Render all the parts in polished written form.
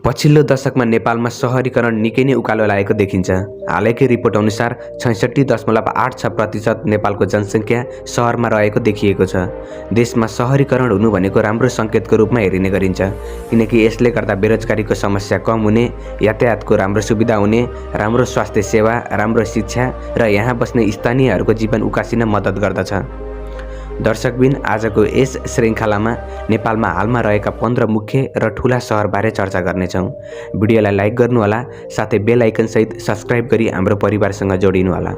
पछिल्लो दशकमा नेपालमा सहरीकरण निकै नै उकालो लागेको देखिन्छ। हालैकै रिपोर्ट अनुसार 66.86% नेपालको जनसङ्ख्या सहरमा रहेको देखिएको छ। देशमा सहरीकरण हुनु भनेको राम्रो सङ्केतको रूपमा हेरिने गरिन्छ, किनकि यसले गर्दा बेरोजगारीको समस्या कम हुने, यातायातको राम्रो सुविधा हुने, राम्रो स्वास्थ्य सेवा, राम्रो शिक्षा र यहाँ बस्ने स्थानीयहरूको जीवन उकासिन मद्दत गर्दछ। दर्शकबिन, आजको यस श्रृङ्खलामा नेपालमा हालमा रहेका 15 मुख्य र ठुला सहरबारे चर्चा गर्नेछौँ। भिडियोलाई लाइक गर्नुहोला, साथै बेल आइकनसहित सब्सक्राइब गरी हाम्रो परिवारसँग जोडिनुहोला।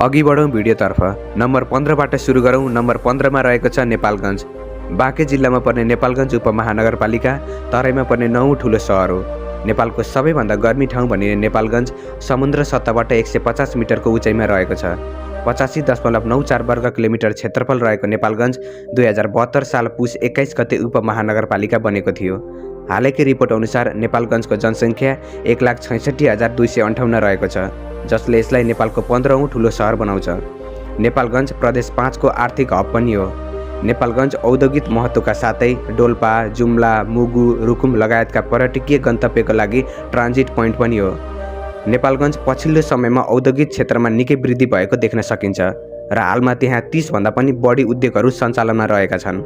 अघि बढौँ भिडियोतर्फ। नम्बर 15बाट सुरु गरौँ। नम्बर 15मा रहेको छ नेपालगञ्ज। बाँके जिल्लामा पर्ने नेपालगञ्ज उपमहानगरपालिका तराईमा पर्ने 9औं ठुलो सहर हो। नेपालको सबैभन्दा गर्मी ठाउँ भनिने नेपालगञ्ज समुद्र सतहबाट 150 मिटरको उचाइमा रहेको छ। 85.94 वर्ग किलोमिटर क्षेत्रफल रहेको नेपालगञ्ज 2072 साल पुस 21 गते उपमहानगरपालिका बनेको थियो। हालैकै रिपोर्ट अनुसार नेपालगञ्जको जनसङ्ख्या 1,66,258 रहेको छ, जसले यसलाई नेपालको 15औं ठुलो सहर बनाउँछ। नेपालगञ्ज प्रदेश 5 को आर्थिक हब पनि हो। नेपालगञ्ज औद्योगिक महत्त्वका साथै डोल्पा, जुम्ला, मुगु, रुकुम लगायतका पर्यटकीय गन्तव्यको लागि ट्रान्जिट पोइन्ट पनि हो। नेपालगञ्ज पछिल्लो समयमा औद्योगिक क्षेत्रमा निकै वृद्धि भएको देख्न सकिन्छ र हालमा त्यहाँ 30 भन्दा पनि बढी उद्योगहरू सञ्चालनमा रहेका छन्।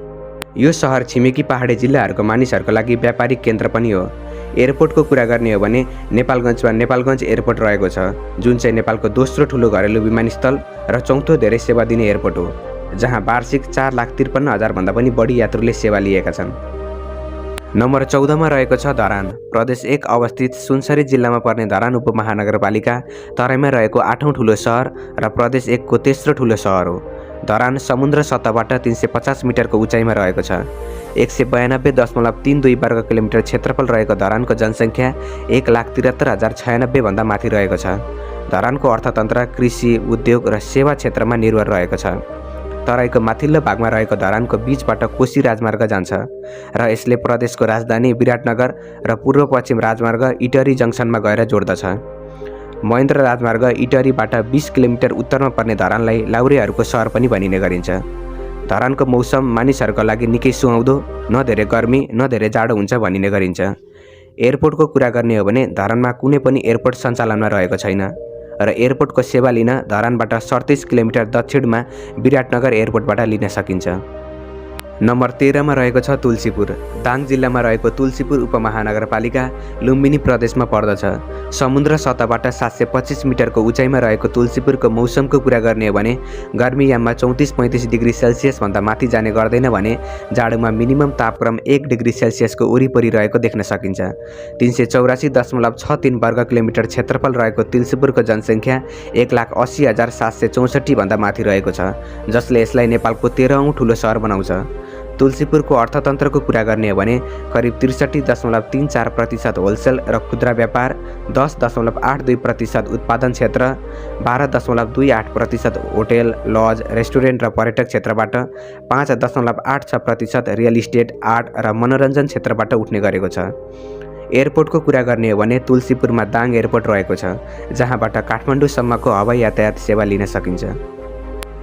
यो सहर छिमेकी पहाडी जिल्लाहरूको मानिसहरूको लागि व्यापारिक केन्द्र पनि हो। एयरपोर्टको कुरा गर्ने हो भने नेपालगञ्जमा नेपालगञ्ज एयरपोर्ट रहेको छ, जुन चाहिँ नेपालको दोस्रो ठुलो घरेलु विमानस्थल र चौथो धेरै सेवा दिने एयरपोर्ट हो, जहाँ वार्षिक 4,53,000 भन्दा पनि बढी यात्रुले सेवा लिएका छन्। नम्बर 14मा रहेको छ धरान। प्रदेश 1 अवस्थित सुनसरी जिल्लामा पर्ने धरान उपमहानगरपालिका तराईमा रहेको 8औं ठुलो सहर र प्रदेश 1 को तेस्रो ठुलो सहर हो। धरान समुद्र सतहबाट 350 मिटरको उचाइमा रहेको छ। 192.32 वर्ग किलोमिटर क्षेत्रफल रहेको धरानको जनसङ्ख्या 1,73,096 भन्दा माथि रहेको छ। धरानको अर्थतन्त्र कृषि, उद्योग र सेवा क्षेत्रमा निर्भर रहेको छ। तराईको माथिल्लो भागमा रहेको धरानको बीचबाट कोशी राजमार्ग जान्छ र यसले प्रदेशको राजधानी विराटनगर र पूर्व पश्चिम राजमार्ग इटरी जङ्सनमा गएर जोड्दछ। महेन्द्र राजमार्ग इटरीबाट 20 किलोमिटर उत्तरमा पर्ने धरानलाई लाउरेहरूको सहर पनि भनिने गरिन्छ। धरानको मौसम मानिसहरूको लागि निकै सुहाउँदो, न धेरै गर्मी न धेरै जाडो हुन्छ भनिने गरिन्छ। एयरपोर्टको कुरा गर्ने हो भने धरानमा कुनै पनि एयरपोर्ट सञ्चालनमा रहेको छैन र एयरपोर्टको सेवा लिन धरानबाट 37 किलोमिटर दक्षिणमा विराटनगर एयरपोर्टबाट लिन सकिन्छ। नम्बर 13मा रहेको छ तुलसीपुर। दाङ जिल्लामा रहेको तुलसीपुर उपमहानगरपालिका लुम्बिनी प्रदेशमा पर्दछ। समुद्र सतहबाट 725 मिटरको उचाइमा रहेको तुलसीपुरको मौसमको कुरा गर्ने हो भने गर्मीयाममा 34-35 डिग्री सेल्सियस भन्दा माथि जाने गर्दैन भने जाडोमा मिनिमम तापक्रम 1 डिग्री सेल्सियसको वरिपरि रहेको देख्न सकिन्छ। 384.63 वर्ग किलोमिटर क्षेत्रफल रहेको तुलसीपुरको जनसङ्ख्या 1,80,764 भन्दा माथि रहेको छ, जसले यसलाई नेपालको 13औं ठुलो सहर बनाउँछ। तुलसीपुरको अर्थतन्त्रको कुरा गर्ने हो भने करिब 63.34% होलसेल र खुद्रा व्यापार, 10.82% उत्पादन क्षेत्र, 12.28% होटेल, लज, रेस्टुरेन्ट र पर्यटक क्षेत्रबाट, 5.86% रियल इस्टेट, आर्ट र मनोरञ्जन क्षेत्रबाट उठ्ने गरेको छ। एयरपोर्टको कुरा गर्ने हो भने तुलसीपुरमा दाङ एयरपोर्ट रहेको छ, जहाँबाट काठमाडौँसम्मको हवाई यातायात सेवा लिन सकिन्छ।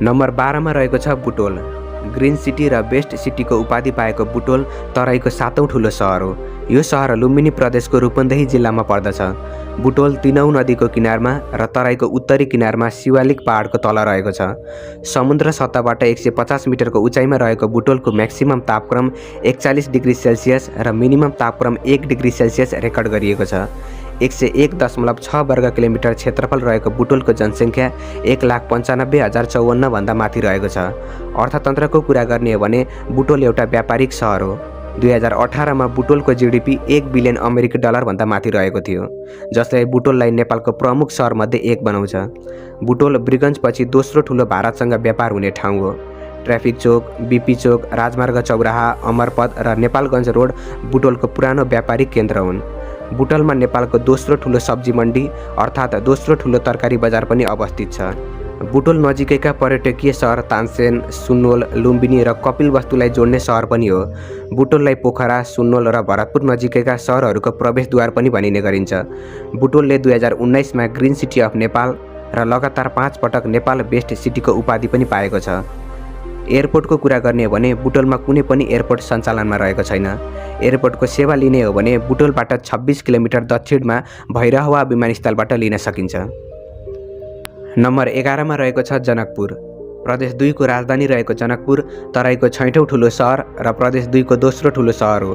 नम्बर 12मा रहेको छ बुटोल। ग्रिन सिटी र बेस्ट सिटीको उपाधि पाएको बुटोल तराईको 7औं ठुलो सहर हो। यो सहर लुम्बिनी प्रदेशको रूपन्देही जिल्लामा पर्दछ। बुटोल तिनौ नदीको किनारमा र तराईको उत्तरी किनारमा शिवालिक पहाडको तल रहेको छ। समुद्र सतहबाट 150 मिटरको उचाइमा रहेको बुटोलको म्याक्सिमम तापक्रम 41 डिग्री सेल्सियस र मिनिमम तापक्रम 1 डिग्री सेल्सियस रेकर्ड गरिएको छ। 101.6 वर्ग किलोमिटर क्षेत्रफल रहेको बुटोलको जनसङ्ख्या 1,95,054 भन्दा माथि रहेको छ। अर्थतन्त्रको कुरा गर्ने हो भने बुटोल एउटा व्यापारिक सहर हो। 2018मा बुटोलको जीडीपी 1 बिलियन अमेरिकी डलर भन्दा माथि रहेको थियो, जसले बुटोललाई नेपालको प्रमुख सहरमध्ये एक बनाउँछ। बुटोल ब्रिगन्जपछि दोस्रो ठुलो भारतसँग व्यापार हुने ठाउँ हो। ट्राफिक चोक, बीपी चोक, राजमार्ग चौराहा, अमरपथ र नेपालगञ्ज रोड बुटोलको पुरानो व्यापारिक केन्द्र हुन्। बुटोलमा नेपालको दोस्रो ठुलो सब्जी मण्डी अर्थात् दोस्रो ठुलो तरकारी बजार पनि अवस्थित छ। बुटोल नजिकैका पर्यटकीय सहर तानसेन, सुनोल, लुम्बिनी र कपिलवस्तुलाई जोड्ने सहर पनि हो। बुटोललाई पोखरा, सुनोल र भरतपुर नजिकैका सहरहरूको प्रवेशद्वार पनि भनिने गरिन्छ। बुटोलले 2019मा ग्रिन सिटी अफ नेपाल र लगातार 5 पटक नेपाल बेस्ट सिटीको उपाधि पनि पाएको छ। एयरपोर्टको कुरा गर्ने हो भने बुटोलमा कुनै पनि एयरपोर्ट सञ्चालनमा रहेको छैन। एयरपोर्टको सेवा लिने हो भने बुटोलबाट 26 किलोमिटर दक्षिणमा भैरहवा विमानस्थलबाट लिन सकिन्छ। नम्बर 11 मा रहेको छ जनकपुर। प्रदेश 2 को राजधानी रहेको जनकपुर तराईको 6औं ठुलो सहर र प्रदेश 2 को दोस्रो ठुलो सहर हो।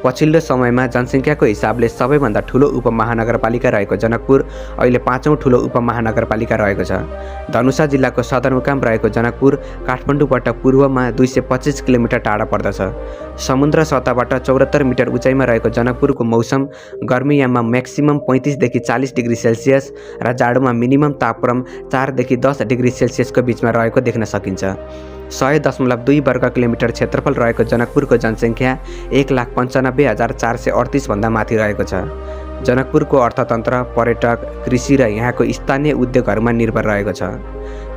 पछिल्लो समयमा जनसङ्ख्याको हिसाबले सबैभन्दा ठुलो उपमहानगरपालिका रहेको जनकपुर अहिले 5औं ठुलो उपमहानगरपालिका रहेको छ। धनुषा जिल्लाको सदरमुकाम रहेको जनकपुर काठमाडौँबाट पूर्वमा 225 किलोमिटर टाढा पर्दछ। समुद्र सतहबाट 74 मिटर उचाइमा रहेको जनकपुरको मौसम गर्मीयाममा म्याक्सिमम 35 देखि 40 डिग्री सेल्सियस र जाडोमा मिनिमम तापक्रम 4 देखि 10 डिग्री सेल्सियसको बीचमा रहेको देख्न सकिन्छ। 100.2 वर्ग किलोमिटर क्षेत्रफल रहेको जनकपुरको जनसङ्ख्या 1,95,438 भन्दा माथि रहेको छ। जनकपुरको अर्थतन्त्र पर्यटक, कृषि र यहाँको स्थानीय उद्योगहरूमा निर्भर रहेको छ।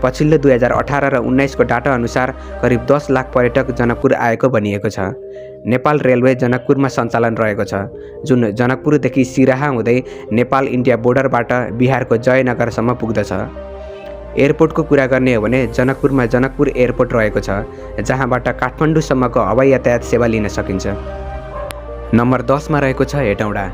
पछिल्लो 2018 र 19 को डाटा अनुसार करिब 10 लाख पर्यटक जनकपुर आएको भनिएको छ। नेपाल रेलवे जनकपुरमा सञ्चालन रहेको छ, जुन जनकपुरदेखि सिराहा हुँदै नेपाल इन्डिया बोर्डरबाट बिहारको जयनगरसम्म पुग्दछ। एयरपोर्टको कुरा गर्ने हो भने जनकपुरमा जनकपुर एयरपोर्ट रहेको छ, जहाँबाट काठमाडौँसम्मको हवाई यातायात सेवा लिन सकिन्छ। नम्बर 10 मा रहेको छ हेटौँडा।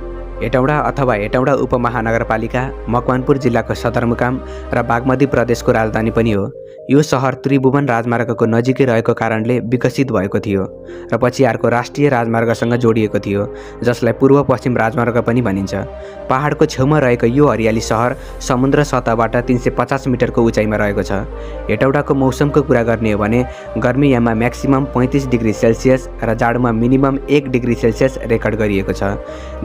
हेटौँडा अथवा हेटौँडा उपमहानगरपालिका मकवानपुर जिल्लाको सदरमुकाम र बागमती प्रदेशको राजधानी पनि हो। यो सहर त्रिभुवन राजमार्गको नजिकै रहेको कारणले विकसित भएको थियो र पछि अर्को राष्ट्रिय राजमार्गसँग जोडिएको थियो, जसलाई पूर्व पश्चिम राजमार्ग पनि भनिन्छ। पहाडको छेउमा रहेको यो हरियाली सहर समुद्र सतहबाट 350 मिटरको उचाइमा रहेको छ। हेटौडाको मौसमको कुरा गर्ने हो भने गर्मीयाममा म्याक्सिमम 35 डिग्री सेल्सियस र जाडोमा मिनिमम 1 डिग्री सेल्सियस रेकर्ड गरिएको छ।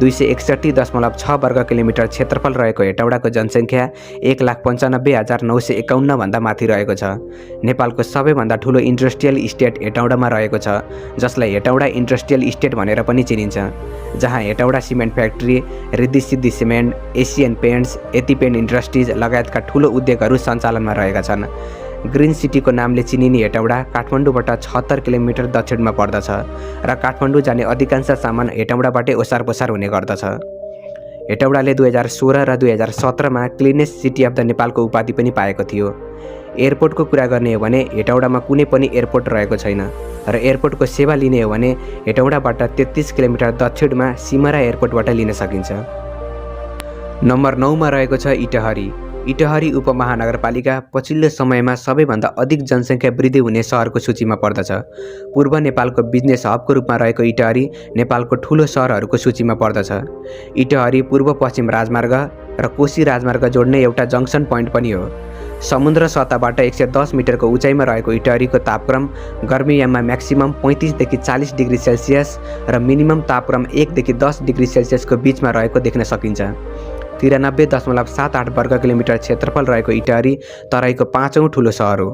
261.6 वर्ग किलोमिटर क्षेत्रफल रहेको हेटौडाको जनसङ्ख्या 1,95,951 भन्दा माथि रहेको छ। नेपालको सबैभन्दा ठुलो इन्डस्ट्रियल इस्टेट हेटौडामा रहेको छ, जसलाई हेटौडा इन्डस्ट्रियल इस्टेट भनेर पनि चिनिन्छ, जहाँ Hetauda cement factory, Riddhi Siddhi cement, Asian paints, एतिपेन्ट industries लगायतका ठुलो उद्योगहरू सञ्चालनमा रहेका छन्। ग्रिन सिटीको नामले चिनिने हेटौडा काठमाडौँबाट 76 किलोमिटर दक्षिणमा पर्दछ र काठमाडौँ जाने अधिकांश सामान हेटौडाबाटै ओसार पसार हुने गर्दछ। हेटौडाले 2016 र 2017 मा क्लिनेस्ट सिटी अफ द नेपालको उपाधि पनि पाएको थियो। एयरपोर्टको कुरा गर्ने हो भने हेटौडामा कुनै पनि एयरपोर्ट रहेको छैन र एयरपोर्टको सेवा लिने हो भने हेटौडाबाट 33 किलोमिटर दक्षिणमा सिमरा एयरपोर्टबाट लिन सकिन्छ। नम्बर 9 मा रहेको छ इटहरी। इटहरी उपमहानगरपालिका पछिल्लो समयमा सबैभन्दा अधिक जनसङ्ख्या वृद्धि हुने सहरको सूचीमा पर्दछ। पूर्व नेपालको बिजनेस हबको रूपमा रहेको इटहरी नेपालको ठुलो सहरहरूको सूचीमा पर्दछ। इटहरी पूर्व पश्चिम राजमार्ग र कोशी राजमार्ग जोड्ने एउटा जङ्सन पोइन्ट पनि हो। समुद्र सतहबाट 110 मिटरको उचाइमा रहेको इटहरीको तापक्रम गर्मीयाममा म्याक्सिमम 35 देखि 40 डिग्री सेल्सियस र मिनिमम तापक्रम 1 देखि 10 डिग्री सेल्सियसको बीचमा रहेको देख्न सकिन्छ। 93.78 वर्ग किलोमिटर क्षेत्रफल रहेको इटहरी तराईको 5औं ठुलो सहर हो।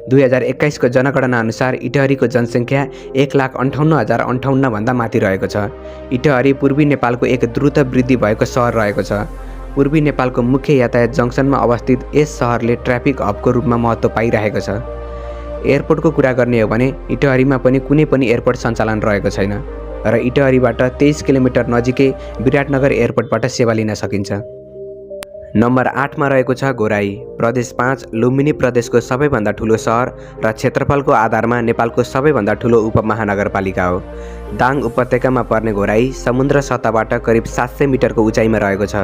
2021 को जनगणना अनुसार इटहरीको जनसङ्ख्या 1,58,058 भन्दा माथि रहेको छ। इटहरी पूर्वी नेपालको एक द्रुत वृद्धि भएको सहर रहेको छ। पूर्वी नेपालको मुख्य यातायात जङ्सनमा अवस्थित यस सहरले ट्राफिक हबको रूपमा महत्त्व पाइरहेको छ। एयरपोर्टको कुरा गर्ने हो भने इटहरीमा पनि कुनै पनि एयरपोर्ट सञ्चालन रहेको छैन र इटहरीबाट 23 किलोमिटर नजिकै विराटनगर एयरपोर्टबाट सेवा लिन सकिन्छ। नम्बर 8 मा रहेको छ घोराई। प्रदेश 5 लुम्बिनी प्रदेशको सबैभन्दा ठुलो सहर र क्षेत्रफलको आधारमा नेपालको सबैभन्दा ठुलो उपमहानगरपालिका हो। दाङ उपत्यकामा पर्ने घोराई समुद्र सतहबाट करिब 700 मिटरको उचाइमा रहेको छ।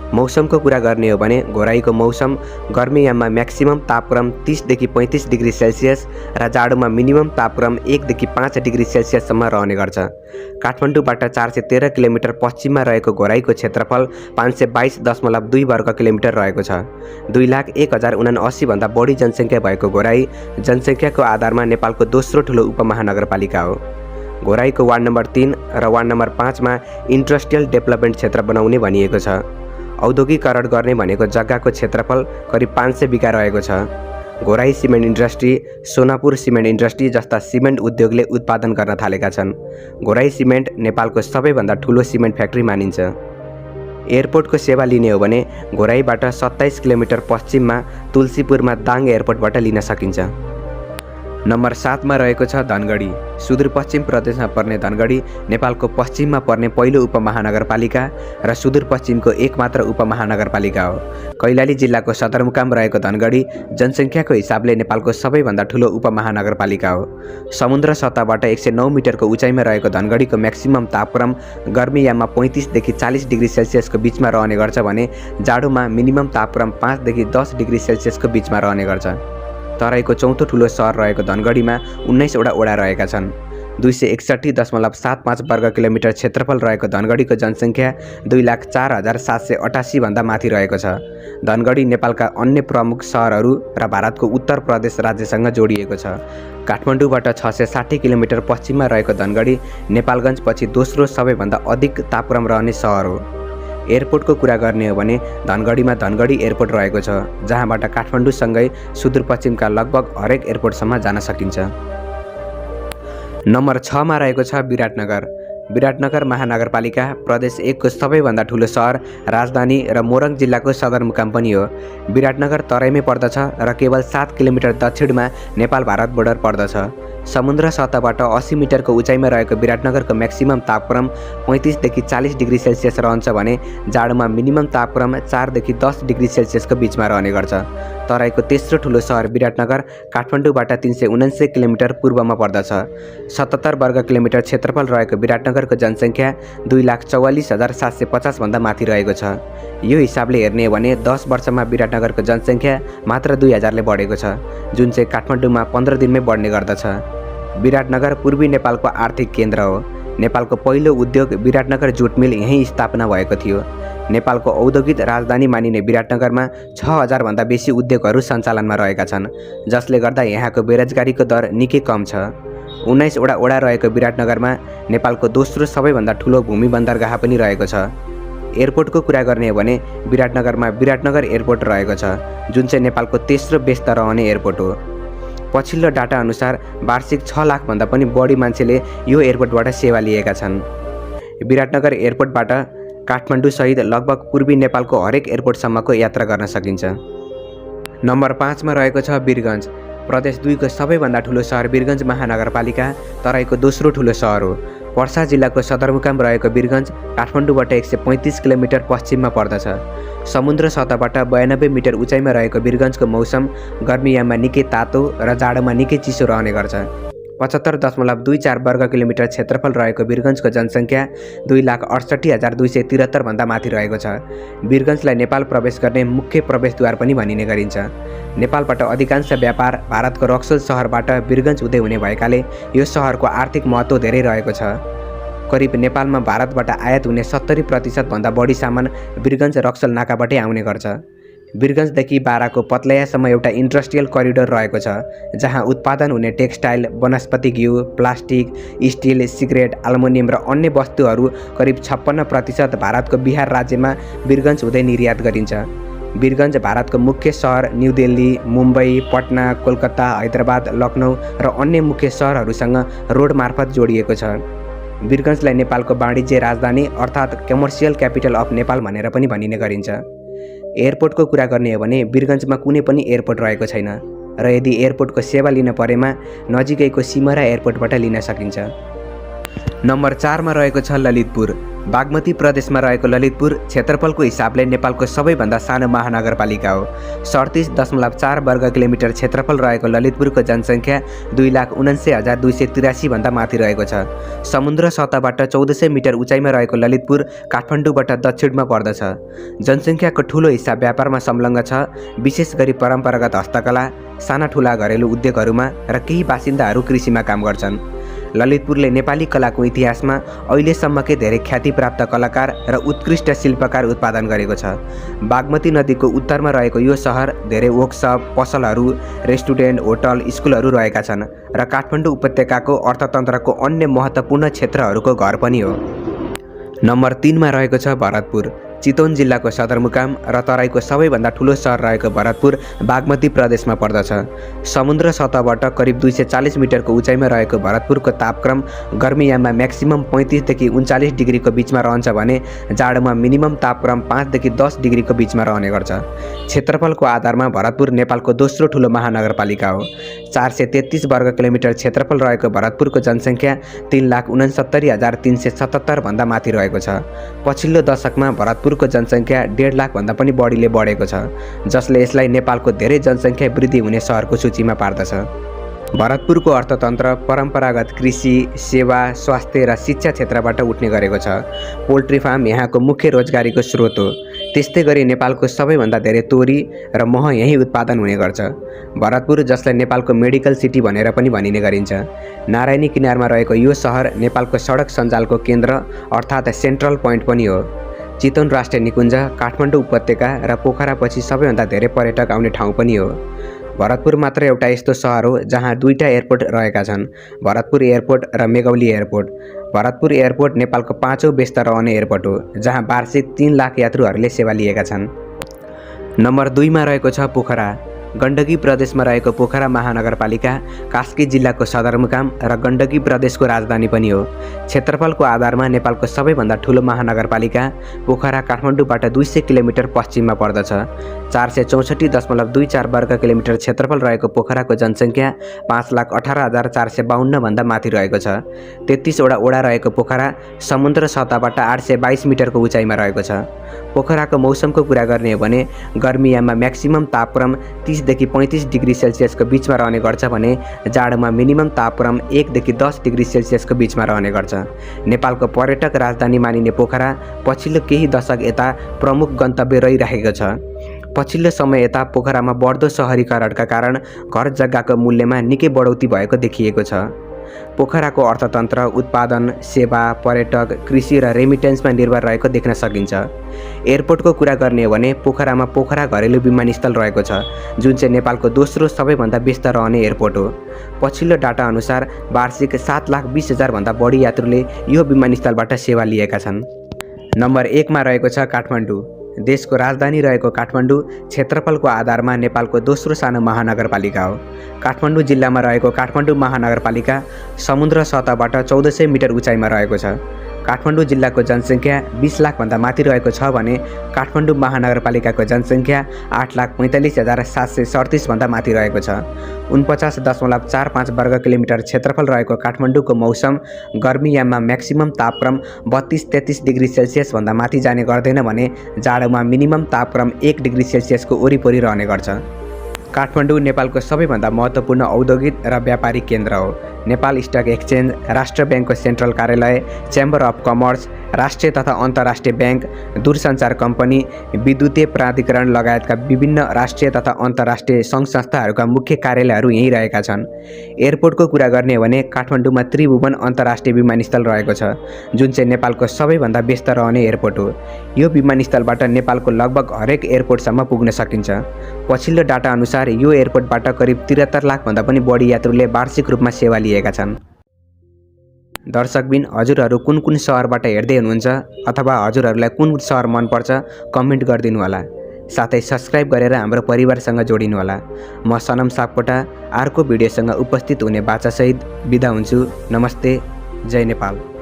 मौसमको कुरा गर्ने हो भने घोराईको मौसम गर्मीयाममा म्याक्सिमम तापक्रम 30 देखि 35 डिग्री सेल्सियस र जाडोमा मिनिमम तापक्रम 1 देखि 5 डिग्री सेल्सियससम्म रहने गर्छ। काठमाडौँबाट 413 किलोमिटर पश्चिममा रहेको घोराईको क्षेत्रफल 522.2 वर्ग किलोमिटर रहेको छ। 2,01,079 भन्दा बढी जनसङ्ख्या भएको घोराई जनसङ्ख्याको आधारमा नेपालको दोस्रो ठुलो उपमहानगरपालिका हो। घोराईको वार्ड नम्बर 3 र वार्ड नम्बर 5 मा इन्डस्ट्रियल डेभलपमेन्ट क्षेत्र बनाउने भनिएको छ। औद्योगिकरण गर्ने भनेको जग्गाको क्षेत्रफल करिब 500 बिघा रहेको छ। Ghorahi cement industry, Sonapur cement industry जस्ता सिमेन्ट उद्योगले उत्पादन गर्न थालेका छन्। घोराई सिमेन्ट नेपालको सबैभन्दा ठुलो सिमेन्ट फ्याक्ट्री मानिन्छ। एयरपोर्टको सेवा लिने हो भने घोराईबाट 27 किलोमिटर पश्चिममा तुलसीपुरमा दाङ एयरपोर्टबाट लिन सकिन्छ। नम्बर 7 मा रहेको छ धनगढी। सुदूरपश्चिम प्रदेशमा पर्ने धनगढी नेपालको पश्चिममा पर्ने पहिलो उपमहानगरपालिका र सुदूरपश्चिमको एकमात्र उपमहानगरपालिका हो। कैलाली जिल्लाको सदरमुकाम रहेको धनगढी जनसङ्ख्याको हिसाबले नेपालको सबैभन्दा ठुलो उपमहानगरपालिका हो। समुद्र सतहबाट 109 मिटरको उचाइमा रहेको धनगढीको म्याक्सिमम तापक्रम गर्मीयाममा 35 देखि 40 डिग्री सेल्सियसको बिचमा रहने गर्छ भने जाडोमा मिनिमम तापक्रम 5 देखि 10 डिग्री सेल्सियसको बिचमा रहने गर्छ। तराईको चौथो ठुलो सहर रहेको धनगढीमा 19 वटा ओडा रहेका छन्। 261.75 वर्ग किलोमिटर क्षेत्रफल रहेको धनगढीको जनसङ्ख्या 2,04,788 भन्दा माथि रहेको छ। धनगढी नेपालका अन्य प्रमुख सहरहरू र भारतको उत्तर प्रदेश राज्यसँग जोडिएको छ। काठमाडौँबाट 660 किलोमिटर पश्चिममा रहेको धनगढी नेपालगञ्जपछि दोस्रो सबैभन्दा अधिक तापक्रम रहने सहर हो। एयरपोर्टको कुरा गर्ने हो भने धनगढीमा धनगढी एयरपोर्ट रहेको छ, जहाँबाट काठमाडौँसँगै सुदूरपश्चिमका लगभग हरेक एयरपोर्टसम्म जान सकिन्छ। नम्बर 6 मा रहेको छ विराटनगर। विराटनगर महानगरपालिका प्रदेश 1 को सबैभन्दा ठुलो सहर, राजधानी र मोरङ जिल्लाको सदरमुकाम पनि हो। विराटनगर तराईमै पर्दछ र केवल 7 किलोमिटर दक्षिणमा नेपाल भारत बोर्डर पर्दछ। समुद्र सतहबाट 80 मिटरको उचाइमा रहेको विराटनगरको म्याक्सिमम तापक्रम 35 देखि 40 डिग्री सेल्सियस रहन्छ भने जाडोमा मिनिमम तापक्रम 4 देखि 10 डिग्री सेल्सियसको बिचमा रहने गर्छ। तराईको तेस्रो ठुलो सहर विराटनगर काठमाडौँबाट 379 किलोमिटर पूर्वमा पर्दछ। 77 वर्ग किलोमिटर क्षेत्रफल रहेको विराटनगरको जनसङ्ख्या 2,44,750 भन्दा माथि रहेको छ। यो हिसाबले हेर्ने हो भने 10 वर्षमा विराटनगरको जनसङ्ख्या मात्र 2000ले बढेको छ, जुन चाहिँ काठमाडौँमा 15 दिनमै बढ्ने गर्दछ। विराटनगर पूर्वी नेपालको आर्थिक केन्द्र हो। नेपालको पहिलो उद्योग विराटनगर जुट मिल यहीँ स्थापना भएको थियो। नेपालको औद्योगिक राजधानी मानिने विराटनगरमा 6000 भन्दा बेसी उद्योगहरू सञ्चालनमा रहेका छन्, जसले गर्दा यहाँको बेरोजगारीको दर निकै कम छ। 19 वटा ओडा रहेको विराटनगरमा नेपालको दोस्रो सबैभन्दा ठुलो भूमि बन्दरगाह पनि रहेको छ। एयरपोर्टको कुरा गर्ने हो भने विराटनगरमा विराटनगर एयरपोर्ट रहेको छ, जुन चाहिँ नेपालको तेस्रो व्यस्त रहने एयरपोर्ट हो। पछिल्लो डाटा अनुसार वार्षिक 6 लाख भन्दा पनि बढी मान्छेले यो एयरपोर्टबाट सेवा लिएका छन्। विराटनगर एयरपोर्टबाट काठमाडौँ सहित लगभग पूर्वी नेपालको हरेक एयरपोर्टसम्मको यात्रा गर्न सकिन्छ। नम्बर 5 मा रहेको छ वीरगञ्ज। प्रदेश 2 को सबैभन्दा ठुलो सहर वीरगञ्ज महानगरपालिका तराईको दोस्रो ठुलो सहर हो। पर्सा जिल्लाको सदरमुकाम रहेको वीरगञ्ज काठमाडौँबाट 135 किलोमिटर पश्चिममा पर्दछ। समुद्र सतहबाट 92 मिटर उचाइमा रहेको वीरगञ्जको मौसम गर्मीयाममा निकै तातो र जाडोमा निकै चिसो रहने गर्छ। 75.24 वर्ग किलोमिटर क्षेत्रफल रहेको वीरगञ्जको जनसङ्ख्या 2,68,273 भन्दा माथि रहेको छ। वीरगञ्जलाई नेपाल प्रवेश गर्ने मुख्य प्रवेशद्वार पनि भनिने गरिन्छ। नेपालबाट अधिकांश व्यापार भारतको रक्सोल सहरबाट वीरगञ्ज हुँदै हुने भएकाले यो सहरको आर्थिक महत्त्व धेरै रहेको छ। करिब नेपालमा भारतबाट आयात हुने 70% भन्दा बढी सामान वीरगञ्ज रक्सोल नाकाबाटै आउने गर्छ। वीरगञ्जदेखि बाराको पत्लयासम्म एउटा इन्डस्ट्रियल करिडोर रहेको छ, जहाँ उत्पादन हुने टेक्सटाइल, वनस्पति घिउ, प्लास्टिक, स्टिल, सिगरेट, एल्युमिनियम र अन्य वस्तुहरू करिब 56% भारतको बिहार राज्यमा वीरगञ्ज हुँदै निर्यात गरिन्छ। वीरगञ्ज भारतको मुख्य सहर न्यू दिल्ली, मुम्बई, पटना, कोलकाता, हैदराबाद, लखनऊ र अन्य मुख्य सहरहरूसँग रोड मार्फत जोडिएको छ। वीरगञ्जलाई नेपालको वाणिज्य राजधानी अर्थात् कमर्सियल क्यापिटल अफ नेपाल भनेर पनि भनिने गरिन्छ। एयरपोर्टको कुरा गर्ने हो भने वीरगञ्जमा कुनै पनि एयरपोर्ट रहेको छैन र यदि एयरपोर्टको सेवा लिन परेमा नजिकैको सिमरा एयरपोर्टबाट लिन सकिन्छ। नम्बर 4 मा रहेको छ ललितपुर। बागमती प्रदेशमा रहेको ललितपुर क्षेत्रफलको हिसाबले नेपालको सबैभन्दा सानो महानगरपालिका हो। 37.4 वर्ग किलोमिटर क्षेत्रफल रहेको ललितपुरको जनसङ्ख्या 2,79,283 भन्दा माथि रहेको छ। समुद्र सतहबाट 1400 मिटर उचाइमा रहेको ललितपुर काठमाडौँबाट दक्षिणमा पर्दछ। जनसङ्ख्याको ठुलो हिस्सा व्यापारमा संलग्न छ, विशेष गरी परम्परागत हस्तकला, साना ठुला घरेलु उद्योगहरूमा र केही बासिन्दाहरू कृषिमा काम गर्छन्। ललितपुरले नेपाली कलाको इतिहासमा अहिलेसम्मकै धेरै ख्याति प्राप्त कलाकार र उत्कृष्ट शिल्पकार उत्पादन गरेको छ। बागमती नदीको उत्तरमा रहेको यो सहर धेरै वर्कसप, पसलहरू, रेस्टुरेन्ट, होटल, स्कुलहरू रहेका छन् र काठमाडौँ उपत्यकाको अर्थतन्त्रको अन्य महत्त्वपूर्ण क्षेत्रहरूको घर पनि हो। नम्बर 3 मा रहेको छ भरतपुर। चितवन जिल्लाको सदरमुकाम र तराईको सबैभन्दा ठुलो सहर रहेको भरतपुर बागमती प्रदेशमा पर्दछ। समुद्र सतहबाट करिब 240 मिटरको उचाइमा रहेको भरतपुरको तापक्रम गर्मीयाममा म्याक्सिमम 35 देखि 39 डिग्रीको बिचमा रहन्छ भने जाडोमा मिनिमम तापक्रम 5 देखि 10 डिग्रीको बिचमा रहने गर्छ। क्षेत्रफलको आधारमा भरतपुर नेपालको दोस्रो ठुलो महानगरपालिका हो। 433 वर्ग किलोमिटर क्षेत्रफल रहेको भरतपुरको जनसङ्ख्या 3,69,377 भन्दा माथि रहेको छ। पछिल्लो दशकमा भरतपुरको जनसङ्ख्या 1.5 लाख भन्दा पनि बढीले बढेको छ, जसले यसलाई नेपालको धेरै जनसङ्ख्या वृद्धि हुने सहरको सूचीमा पार्दछ। भरतपुरको अर्थतन्त्र परम्परागत कृषि, सेवा, स्वास्थ्य र शिक्षा क्षेत्रबाट उठ्ने गरेको छ। पोल्ट्री फार्म यहाँको मुख्य रोजगारीको स्रोत हो। त्यस्तै गरी नेपालको सबैभन्दा धेरै तोरी र मह यहीँ उत्पादन हुने गर्छ। भरतपुर, जसलाई नेपालको मेडिकल सिटी भनेर पनि भनिने गरिन्छ, नारायणी किनारमा रहेको यो सहर नेपालको सडक सञ्जालको केन्द्र अर्थात् सेन्ट्रल पोइन्ट पनि हो। चितवन राष्ट्रिय निकुञ्ज, काठमाडौँ उपत्यका र पोखरापछि सबैभन्दा धेरै पर्यटक आउने ठाउँ पनि हो। भरतपुर मात्र एउटा यस्तो सहर हो जहाँ 2टा एयरपोर्ट रहेका छन्, भरतपुर एयरपोर्ट र मेघौली एयरपोर्ट। भरतपुर एयरपोर्ट नेपालको 5औं व्यस्त रहने एयरपोर्ट हो, जहाँ वार्षिक 3 लाख यात्रुहरूले सेवा लिएका छन्। नम्बर 2 मा रहेको छ पोखरा। गण्डकी प्रदेशमा रहेको पोखरा महानगरपालिका कास्की जिल्लाको सदरमुकाम र गण्डकी प्रदेशको राजधानी पनि हो। क्षेत्रफलको आधारमा नेपालको सबैभन्दा ठुलो महानगरपालिका पोखरा काठमाडौँबाट 200 किलोमिटर पश्चिममा पर्दछ। 464.24 वर्ग किलोमिटर क्षेत्रफल रहेको पोखराको जनसङ्ख्या 5,18,452 भन्दा माथि रहेको छ। 33 वटा ओडा रहेको पोखरा समुद्र सतहबाट 822 मिटरको उचाइमा रहेको छ। पोखराको मौसमको कुरा गर्ने हो भने गर्मीयाममा म्याक्सिमम तापक्रम 30 देखि 35 डिग्री सेल्सियसको बीचमा रहने गर्छ भने जाडोमा मिनिमम तापक्रम 1 देखि 10 डिग्री सेल्सियसको बीचमा रहने गर्छ। नेपालको पर्यटक राजधानी मानिने पोखरा पछिल्लो केही दशक यता प्रमुख गन्तव्य रहिरहेको छ। पछिल्लो समय यता पोखरामा बढ्दो शहरीकरणका कारण घर जग्गाको मूल्यमा निकै बढौती भएको देखिएको छ। पोखराको अर्थतन्त्र उत्पादन, सेवा, पर्यटक, कृषि र रेमिटेन्समा निर्भर रहेको देख्न सकिन्छ। एयरपोर्टको कुरा गर्ने हो भने पोखरामा पोखरा घरेलु विमानस्थल रहेको छ, जुन चाहिँ नेपालको दोस्रो सबैभन्दा व्यस्त रहने एयरपोर्ट हो। पछिल्लो डाटा अनुसार वार्षिक 7,20,000 भन्दा बढी यात्रुले यो विमानस्थलबाट सेवा लिएका छन्। नम्बर 1 मा रहेको छ काठमाडौँ। देशको राजधानी रहेको काठमाडौँ क्षेत्रफलको आधारमा नेपालको दोस्रो सानो महानगरपालिका हो। काठमाडौँ जिल्लामा रहेको काठमाडौँ महानगरपालिका समुद्र सतहबाट 1400 मिटर उचाइमा रहेको छ। काठमाडौँ जिल्लाको जनसङ्ख्या 20 लाख भन्दा माथि रहेको छ भने काठमाडौँ महानगरपालिकाको जनसङ्ख्या 8,45,737 भन्दा माथि रहेको छ। 49.45 वर्ग किलोमिटर क्षेत्रफल रहेको काठमाडौँको मौसम गर्मीयाममा म्याक्सिमम तापक्रम 32-33 डिग्री सेल्सियस भन्दा माथि जाने गर्दैन भने जाडोमा मिनिमम तापक्रम 1 डिग्री सेल्सियसको वरिपरि रहने गर्छ। काठमाडौँ नेपालको सबैभन्दा महत्त्वपूर्ण औद्योगिक र व्यापारिक केन्द्र हो। नेपाल स्टक एक्सचेन्ज, राष्ट्र ब्याङ्कको सेन्ट्रल कार्यालय, च्याम्बर अफ कमर्स, राष्ट्रिय तथा अन्तर्राष्ट्रिय ब्याङ्क, दूरसञ्चार कम्पनी, विद्युतीय प्राधिकरण लगायतका विभिन्न राष्ट्रिय तथा अन्तर्राष्ट्रिय सङ्घ संस्थाहरूका मुख्य कार्यालयहरू यहीँ रहेका छन्। एयरपोर्टको कुरा गर्ने हो भने काठमाडौँमा त्रिभुवन अन्तर्राष्ट्रिय विमानस्थल रहेको छ, जुन चाहिँ नेपालको सबैभन्दा व्यस्त रहने एयरपोर्ट हो। यो विमानस्थलबाट नेपालको लगभग हरेक एयरपोर्टसम्म पुग्न सकिन्छ। पछिल्लो डाटा अनुसार यो एयरपोर्टबाट करिब 73 लाख भन्दा पनि बढी यात्रुले वार्षिक रूपमा सेवा लिएका छन्। दर्शकबिन, हजुरहरू कुन कुन सहरबाट हेर्दै हुनुहुन्छ अथवा हजुरहरूलाई कुन सहर मनपर्छ कमेन्ट गरिदिनु होला। साथै सब्स्क्राइब गरेर हाम्रो परिवारसँग जोडिनु होला। म सनम सापकोटा अर्को भिडियोसँग उपस्थित हुने बाचासहित बिदा हुन्छु। नमस्ते, जय नेपाल।